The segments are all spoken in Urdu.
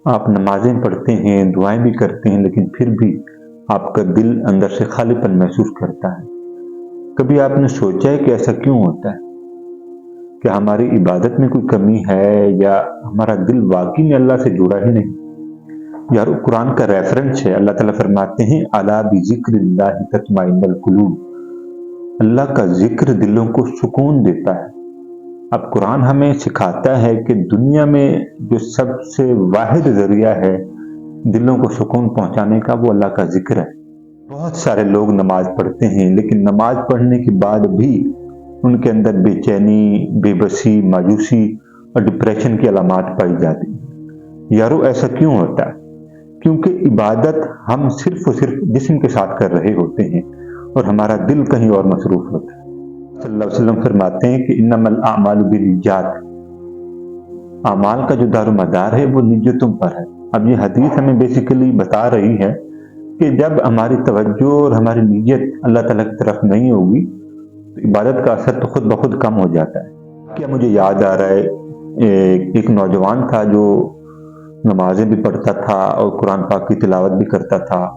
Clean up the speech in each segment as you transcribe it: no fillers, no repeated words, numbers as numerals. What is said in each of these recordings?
آپ نمازیں پڑھتے ہیں، دعائیں بھی کرتے ہیں، لیکن پھر بھی آپ کا دل اندر سے خالی پن محسوس کرتا ہے۔ کبھی آپ نے سوچا ہے کہ ایسا کیوں ہوتا ہے؟ کیا ہماری عبادت میں کوئی کمی ہے یا ہمارا دل واقعی میں اللہ سے جڑا ہی نہیں؟ یارو قرآن کا ریفرنس ہے، اللہ تعالیٰ فرماتے ہیں الا بذکر اللہ تطمئن القلوب۔ اللہ کا ذکر دلوں کو سکون دیتا ہے۔ اب قرآن ہمیں سکھاتا ہے کہ دنیا میں جو سب سے واحد ذریعہ ہے دلوں کو سکون پہنچانے کا، وہ اللہ کا ذکر ہے۔ بہت سارے لوگ نماز پڑھتے ہیں، لیکن نماز پڑھنے کے بعد بھی ان کے اندر بے چینی، بے بسی، مایوسی اور ڈپریشن کی علامات پائی جاتی ہیں۔ یارو ایسا کیوں ہوتا ہے؟ کیونکہ عبادت ہم صرف اور صرف جسم کے ساتھ کر رہے ہوتے ہیں اور ہمارا دل کہیں اور مصروف ہوتا ہے۔ صلی اللہ علیہ وسلم فرماتے ہیں کہ انما الاعمال بالنیات، اعمال کا جو دار و مدار ہے وہ نیتوں پر ہے۔ اب یہ حدیث ہمیں بیسیکلی بتا رہی ہے کہ جب ہماری توجہ اور ہماری نیت اللہ تعالیٰ کی طرف نہیں ہوگی تو عبادت کا اثر تو خود بخود کم ہو جاتا ہے۔ کیا مجھے یاد آ رہا ہے ایک نوجوان تھا جو نمازیں بھی پڑھتا تھا اور قرآن پاک کی تلاوت بھی کرتا تھا،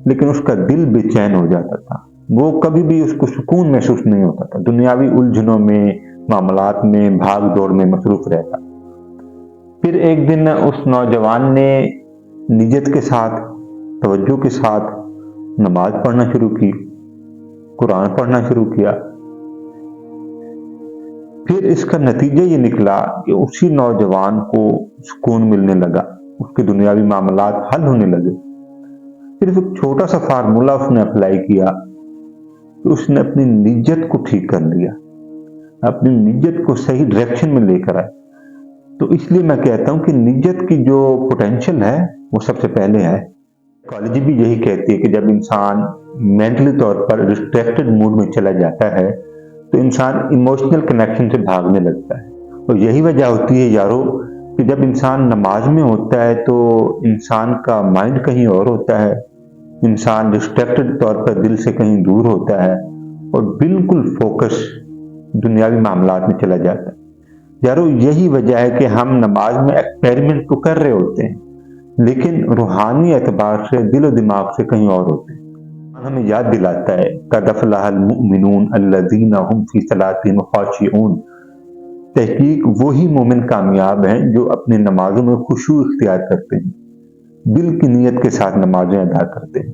لیکن اس کا دل بے چین ہو جاتا تھا۔ وہ کبھی بھی اس کو سکون محسوس نہیں ہوتا تھا، دنیاوی الجھنوں میں، معاملات میں، بھاگ دوڑ میں مصروف رہتا۔ پھر ایک دن اس نوجوان نے نیت کے ساتھ، توجہ کے ساتھ نماز پڑھنا شروع کی، قرآن پڑھنا شروع کیا۔ پھر اس کا نتیجہ یہ نکلا کہ اسی نوجوان کو سکون ملنے لگا، اس کے دنیاوی معاملات حل ہونے لگے۔ پھر ایک چھوٹا سا فارمولا اس نے اپلائی کیا کہ اس نے اپنی نیت کو ٹھیک کر لیا، اپنی نیت کو صحیح ڈائریکشن میں لے کر آئے۔ تو اس لیے میں کہتا ہوں کہ نیت کی جو پوٹینشل ہے وہ سب سے پہلے ہے۔ سائیکالوجی بھی یہی کہتی ہے کہ جب انسان مینٹلی طور پر ڈسٹریکٹڈ موڈ میں چلا جاتا ہے تو انسان ایموشنل کنیکشن سے بھاگنے لگتا ہے، اور یہی وجہ ہوتی ہے یارو کہ جب انسان نماز میں ہوتا ہے تو انسان کا مائنڈ کہیں اور ہوتا ہے، انسان ڈسٹریکٹڈ طور پر دل سے کہیں دور ہوتا ہے اور بالکل فوکس دنیاوی معاملات میں چلا جاتا ہے۔ یارو یہی وجہ ہے کہ ہم نماز میں ایکسپیریمنٹ تو کر رہے ہوتے ہیں لیکن روحانی اعتبار سے دل و دماغ سے کہیں اور ہوتے ہیں۔ ہمیں یاد دلاتا ہے قد افلح المؤمنون الذین هم فی صلاتہم خاشعون، تحقیق وہی مومن کامیاب ہیں جو اپنی نمازوں میں خشوع اختیار کرتے ہیں، دل کی نیت کے ساتھ نمازیں ادا کرتے ہیں۔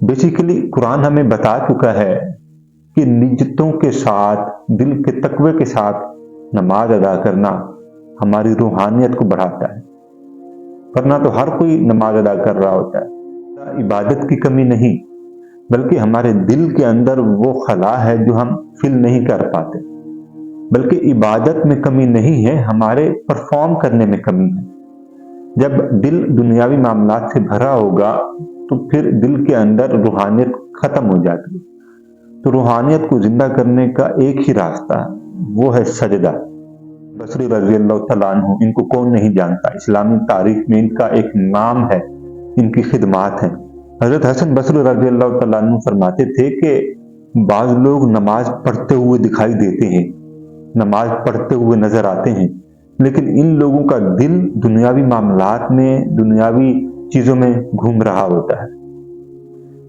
بیسیکلی قرآن ہمیں بتا چکا ہے کہ نیتوں کے ساتھ، دل کے تقوی کے ساتھ نماز ادا کرنا ہماری روحانیت کو بڑھاتا ہے، ورنہ تو ہر کوئی نماز ادا کر رہا ہوتا ہے۔ عبادت کی کمی نہیں، بلکہ ہمارے دل کے اندر وہ خلا ہے جو ہم فل نہیں کر پاتے، بلکہ عبادت میں کمی نہیں ہے، ہمارے پرفارم کرنے میں کمی ہے۔ جب دل دنیاوی معاملات سے بھرا ہوگا تو پھر دل کے اندر روحانیت ختم ہو جاتی ہے۔ تو روحانیت کو زندہ کرنے کا ایک ہی راستہ ہے، وہ ہے سجدہ۔ بصری رضی اللہ تعالیٰ عنہ، ان کو کون نہیں جانتا، اسلامی تاریخ میں ان کا ایک نام ہے، ان کی خدمات ہیں۔ حضرت حسن بصری رضی اللہ تعالیٰ عنہ فرماتے تھے کہ بعض لوگ نماز پڑھتے ہوئے دکھائی دیتے ہیں، نماز پڑھتے ہوئے نظر آتے ہیں، لیکن ان لوگوں کا دل دنیاوی معاملات میں، دنیاوی چیزوں میں گھوم رہا ہوتا ہے۔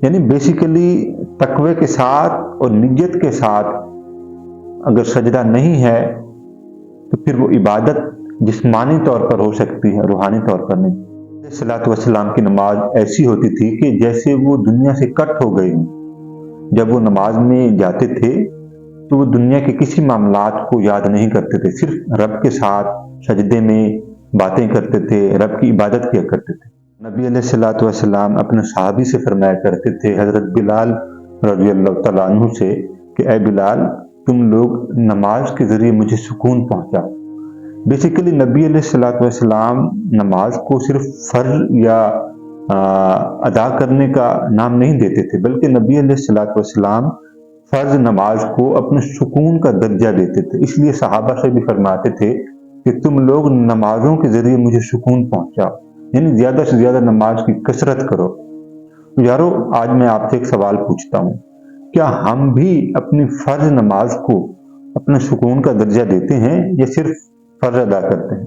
یعنی بیسیکلی تقوی کے ساتھ اور نیت کے ساتھ اگر سجدہ نہیں ہے تو پھر وہ عبادت جسمانی طور پر ہو سکتی ہے، روحانی طور پر نہیں۔ صلاۃ والسلام کی نماز ایسی ہوتی تھی کہ جیسے وہ دنیا سے کٹ ہو گئی ہوں۔ جب وہ نماز میں جاتے تھے تو وہ دنیا کے کسی معاملات کو یاد نہیں کرتے تھے، صرف رب کے ساتھ سجدے میں باتیں کرتے تھے، رب کی عبادت کیا کرتے تھے۔ نبی علیہ الصلوۃ والسلام اپنے صحابی سے فرمایا کرتے تھے، حضرت بلال رضی اللہ تعالیٰ عنہ سے، کہ اے بلال، تم لوگ نماز کے ذریعے مجھے سکون پہنچاؤ۔ بیسیکلی نبی علیہ الصلوۃ والسلام نماز کو صرف فرض یا ادا کرنے کا نام نہیں دیتے تھے، بلکہ نبی علیہ الصلوۃ والسلام فرض نماز کو اپنے سکون کا درجہ دیتے تھے۔ اس لیے صحابہ سے بھی فرماتے تھے کہ تم لوگ نمازوں کے ذریعے مجھے سکون پہنچاؤ، یعنی زیادہ سے زیادہ نماز کی کثرت کرو۔ یارو آج میں آپ سے ایک سوال پوچھتا ہوں، کیا ہم بھی اپنی فرض نماز کو اپنے سکون کا درجہ دیتے ہیں یا صرف فرض ادا کرتے ہیں؟